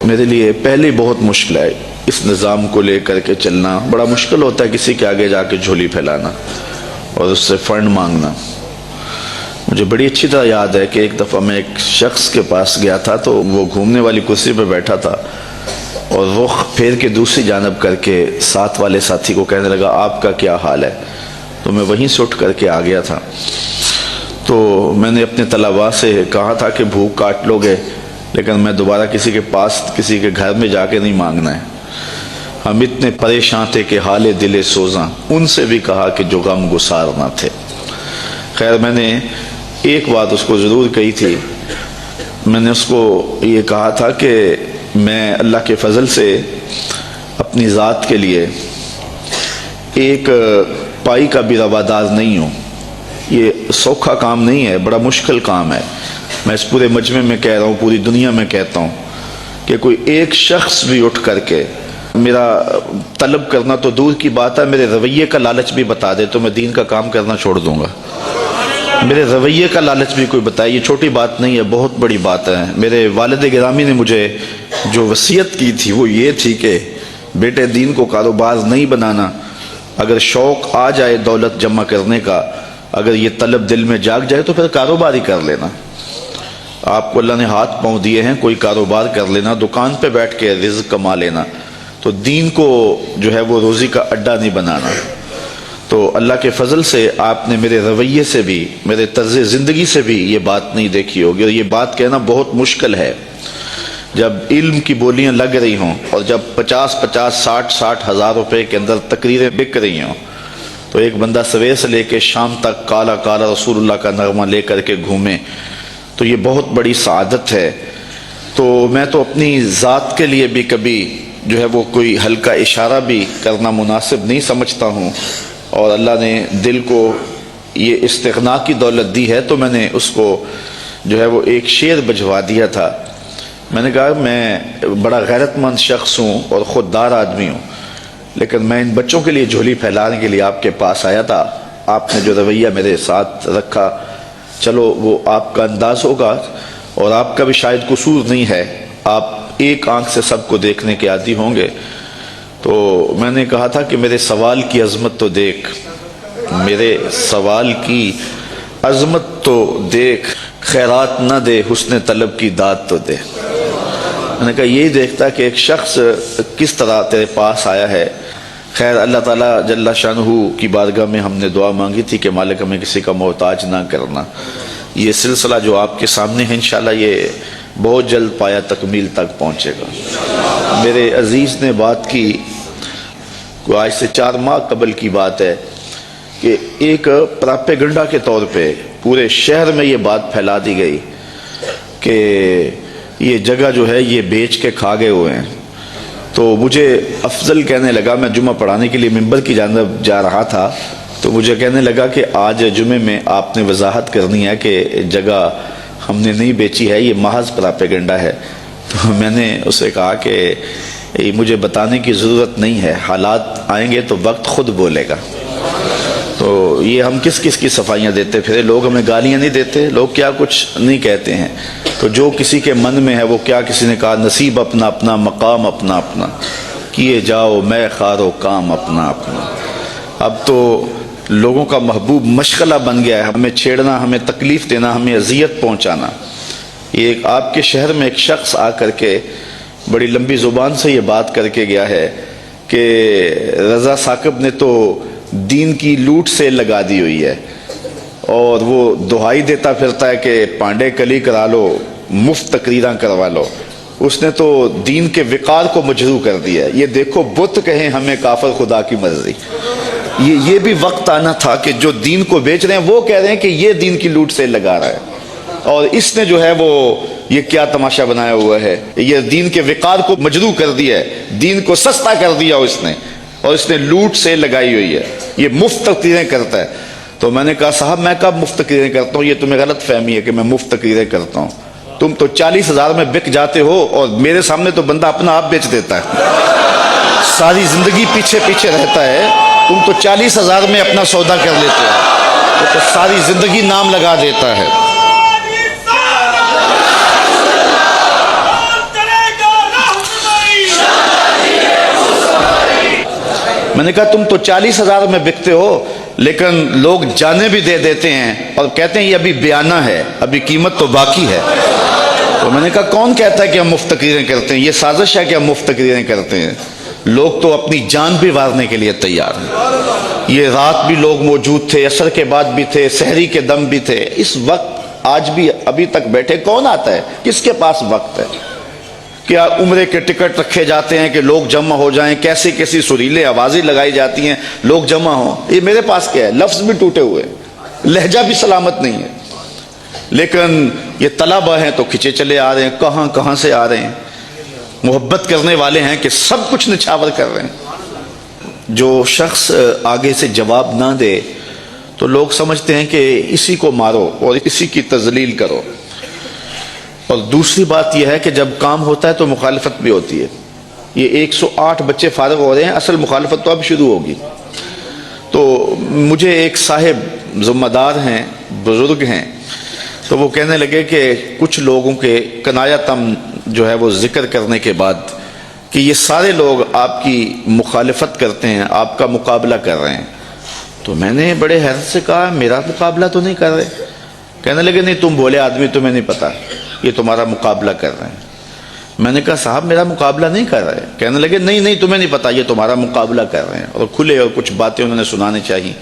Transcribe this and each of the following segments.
میرے لیے پہلے بہت مشکل ہے اس نظام کو لے کر کے چلنا. بڑا مشکل ہوتا ہے کسی کے آگے جا کے جھولی پھیلانا اور اس سے فنڈ مانگنا. مجھے بڑی اچھی طرح یاد ہے کہ ایک دفعہ میں ایک شخص کے پاس گیا تھا تو وہ گھومنے والی کرسی پہ بیٹھا تھا اور رخ پھیر کے دوسری جانب کر کے ساتھ والے ساتھی کو کہنے لگا آپ کا کیا حال ہے. تو میں وہیں سے اٹھ کر کے آ گیا تھا. تو میں نے اپنے طلباء سے کہا تھا کہ بھوک کاٹ لو گے لیکن میں دوبارہ کسی کے پاس کسی کے گھر میں جا کے نہیں مانگنا ہے. ہم اتنے پریشان تھے کہ حال دل سوزاں، ان سے بھی کہا کہ جو غم گسار نہ تھے. خیر میں نے ایک بات اس کو ضرور کہی تھی. میں نے اس کو یہ کہا تھا کہ میں اللہ کے فضل سے اپنی ذات کے لیے ایک پائی کا بھی روادار نہیں ہوں. یہ سوکھا کام نہیں ہے، بڑا مشکل کام ہے. میں اس پورے مجمع میں کہہ رہا ہوں، پوری دنیا میں کہتا ہوں کہ کوئی ایک شخص بھی اٹھ کر کے میرا طلب کرنا تو دور کی بات ہے، میرے رویے کا لالچ بھی بتا دے تو میں دین کا کام کرنا چھوڑ دوں گا. میرے رویے کا لالچ بھی کوئی بتائے، یہ چھوٹی بات نہیں ہے، بہت بڑی بات ہے. میرے والد گرامی نے مجھے جو وصیت کی تھی وہ یہ تھی کہ بیٹے دین کو کاروبار نہیں بنانا. اگر شوق آ جائے دولت جمع کرنے کا، اگر یہ طلب دل میں جاگ جائے تو پھر کاروبار ہی کر لینا. آپ کو اللہ نے ہاتھ پاؤں دیے ہیں، کوئی کاروبار کر لینا، دکان پہ بیٹھ کے رزق کما لینا. تو دین کو جو ہے وہ روزی کا اڈا نہیں بنانا. تو اللہ کے فضل سے آپ نے میرے رویے سے بھی، میرے طرز زندگی سے بھی یہ بات نہیں دیکھی ہوگی. اور یہ بات کہنا بہت مشکل ہے جب علم کی بولیاں لگ رہی ہوں اور جب 50 ہزار روپے کے اندر تقریریں بک رہی ہوں تو ایک بندہ سویر سے لے کے شام تک کالا کالا رسول اللہ کا نغمہ لے کر کے گھومے تو یہ بہت بڑی سعادت ہے. تو میں تو اپنی ذات کے لیے بھی کبھی جو ہے وہ کوئی ہلکا اشارہ بھی کرنا مناسب نہیں سمجھتا ہوں. اور اللہ نے دل کو یہ استغنا کی دولت دی ہے تو میں نے اس کو جو ہے وہ ایک شعر بجوا دیا تھا. میں نے کہا میں بڑا غیرت مند شخص ہوں اور خوددار آدمی ہوں، لیکن میں ان بچوں کے لیے جھولی پھیلانے کے لیے آپ کے پاس آیا تھا. آپ نے جو رویہ میرے ساتھ رکھا، چلو وہ آپ کا انداز ہوگا اور آپ کا بھی شاید قصور نہیں ہے. آپ ایک آنکھ سے سب کو دیکھنے کے عادی ہوں گے. تو میں نے کہا تھا کہ میرے سوال کی عظمت تو دیکھ، میرے سوال کی عظمت تو دیکھ، خیرات نہ دے حسن طلب کی داد تو دے. میں نے کہا یہی دیکھتا کہ ایک شخص کس طرح تیرے پاس آیا ہے. خیر اللہ تعالیٰ جل شانہ کی بارگاہ میں ہم نے دعا مانگی تھی کہ مالک ہمیں کسی کا محتاج نہ کرنا. یہ سلسلہ جو آپ کے سامنے ہے انشاءاللہ یہ بہت جلد پایا تکمیل تک پہنچے گا. میرے عزیز نے بات کی، کوئی آج سے 4 ماہ قبل کی بات ہے کہ ایک پراپیگنڈا کے طور پہ پورے شہر میں یہ بات پھیلا دی گئی کہ یہ جگہ جو ہے یہ بیچ کے کھا گئے ہوئے ہیں. تو مجھے افضل کہنے لگا، میں جمعہ پڑھانے کے لیے ممبر کی جانب جا رہا تھا تو مجھے کہنے لگا کہ آج جمعے میں آپ نے وضاحت کرنی ہے کہ جگہ ہم نے نہیں بیچی ہے، یہ محض پراپیگنڈا ہے. تو میں نے اسے کہا کہ مجھے بتانے کی ضرورت نہیں ہے، حالات آئیں گے تو وقت خود بولے گا. تو یہ ہم کس کس کی صفائیاں دیتے پھرے، لوگ ہمیں گالیاں نہیں دیتے، لوگ کیا کچھ نہیں کہتے ہیں. تو جو کسی کے من میں ہے وہ کیا، کسی نے کہا نصیب اپنا اپنا مقام اپنا اپنا، کیے جاؤ میں خار و کام اپنا اپنا. اب تو لوگوں کا محبوب مشغلہ بن گیا ہے ہمیں چھیڑنا، ہمیں تکلیف دینا، ہمیں اذیت پہنچانا. یہ ایک آپ کے شہر میں ایک شخص آ کر کے بڑی لمبی زبان سے یہ بات کر کے گیا ہے کہ رضا ثاقب نے تو دین کی لوٹ سے لگا دی ہوئی ہے اور وہ دہائی دیتا پھرتا ہے کہ پانڈے کلی کرا لو، مفت تقریراں کروا لو. اس نے تو دین کے وقار کو مجروح کر دیا ہے. یہ دیکھو بت کہیں ہمیں کافر خدا کی مرضی. یہ بھی وقت آنا تھا کہ جو دین کو بیچ رہے ہیں وہ کہہ رہے ہیں کہ یہ دین کی لوٹ سے لگا رہا ہے اور اس نے جو ہے وہ یہ کیا تماشا بنایا ہوا ہے، یہ دین کے وقار کو مجروح کر دیا ہے، دین کو سستا کر دیا اس نے اور اس نے لوٹ سے لگائی ہوئی ہے، یہ مفت تقریریں کرتا ہے. تو میں نے کہا صاحب میں کب مفت تقریریں کرتا ہوں، یہ تمہیں غلط فہمی ہے کہ میں مفت تقریریں کرتا ہوں. تم تو 40,000 میں بک جاتے ہو اور میرے سامنے تو بندہ اپنا آپ بیچ دیتا ہے، ساری زندگی پیچھے پیچھے رہتا ہے. تم تو 40,000 میں اپنا سودا کر لیتے ہو، وہ تو ساری زندگی نام لگا دیتا ہے. میں نے کہا تم تو 40,000 میں بکتے ہو لیکن لوگ جانیں بھی دے دیتے ہیں اور کہتے ہیں یہ ابھی بیانہ ہے، ابھی قیمت تو باقی ہے۔ تو میں نے کہا کون کہتا ہے کہ ہم مفت تقریریں کرتے ہیں؟ یہ سازش ہے کہ ہم مفت تقریریں کرتے ہیں۔ لوگ تو اپنی جان بھی وارنے کے لیے تیار ہیں۔ یہ رات بھی لوگ موجود تھے، عصر کے بعد بھی تھے، سحری کے دم بھی تھے۔ اس وقت آج بھی ابھی تک بیٹھے کون آتا ہے؟ کس کے پاس وقت ہے؟ کیا عمرے کے ٹکٹ رکھے جاتے ہیں کہ لوگ جمع ہو جائیں، کیسی کیسی سریلے آوازیں لگائی جاتی ہیں لوگ جمع ہوں؟ یہ میرے پاس کیا ہے؟ لفظ بھی ٹوٹے ہوئے، لہجہ بھی سلامت نہیں ہے، لیکن یہ طلبہ ہیں تو کھچے چلے آ رہے ہیں، کہاں کہاں سے آ رہے ہیں، محبت کرنے والے ہیں کہ سب کچھ نچھاور کر رہے ہیں۔ جو شخص آگے سے جواب نہ دے تو لوگ سمجھتے ہیں کہ اسی کو مارو اور اسی کی تذلیل کرو۔ اور دوسری بات یہ ہے کہ جب کام ہوتا ہے تو مخالفت بھی ہوتی ہے۔ یہ 108 بچے فارغ ہو رہے ہیں، اصل مخالفت تو اب شروع ہوگی۔ تو مجھے ایک صاحب ذمہ دار ہیں، بزرگ ہیں، تو وہ کہنے لگے کہ کچھ لوگوں کے کنایتم جو ہے وہ ذکر کرنے کے بعد کہ یہ سارے لوگ آپ کی مخالفت کرتے ہیں، آپ کا مقابلہ کر رہے ہیں۔ تو میں نے بڑے حیرت سے کہا میرا مقابلہ تو نہیں کر رہے۔ کہنے لگے نہیں تم بولے آدمی، تمہیں نہیں پتا، یہ تمہارا مقابلہ کر رہے ہیں۔ میں نے کہا صاحب میرا مقابلہ نہیں کر رہے۔ کہنے لگے نہیں تمہیں نہیں پتا، یہ تمہارا مقابلہ کر رہے ہیں، اور کھلے اور کچھ باتیں انہوں نے سنانی چاہیے۔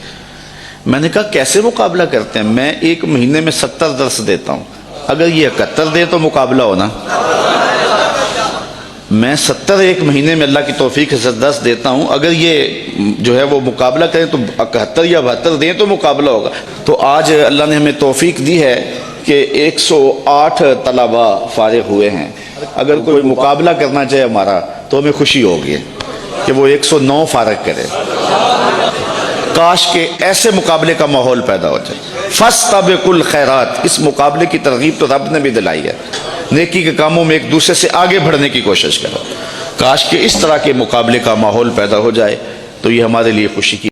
میں نے کہا کیسے مقابلہ کرتے ہیں؟ میں ایک مہینے میں 70 درس دیتا ہوں، اگر یہ 71 دے تو مقابلہ ہونا۔ میں 70 ایک مہینے میں اللہ کی توفیق سے درس دیتا ہوں، اگر یہ جو ہے وہ مقابلہ کریں تو 71 یا 72 دیں تو مقابلہ ہوگا۔ تو آج اللہ نے ہمیں توفیق دی ہے کہ 108 طلبہ فارغ ہوئے ہیں۔ اگر کوئی مقابلہ کرنا چاہے ہمارا تو ہمیں خوشی ہوگی کہ وہ 109 فارغ کرے۔ کاش کہ ایسے مقابلے کا ماحول پیدا ہو جائے۔ فاستبقوا الخیرات، اس مقابلے کی ترغیب تو رب نے بھی دلائی ہے۔ نیکی کے کاموں میں ایک دوسرے سے آگے بڑھنے کی کوشش کرو۔ کاش کہ اس طرح کے مقابلے کا ماحول پیدا ہو جائے تو یہ ہمارے لیے خوشی کی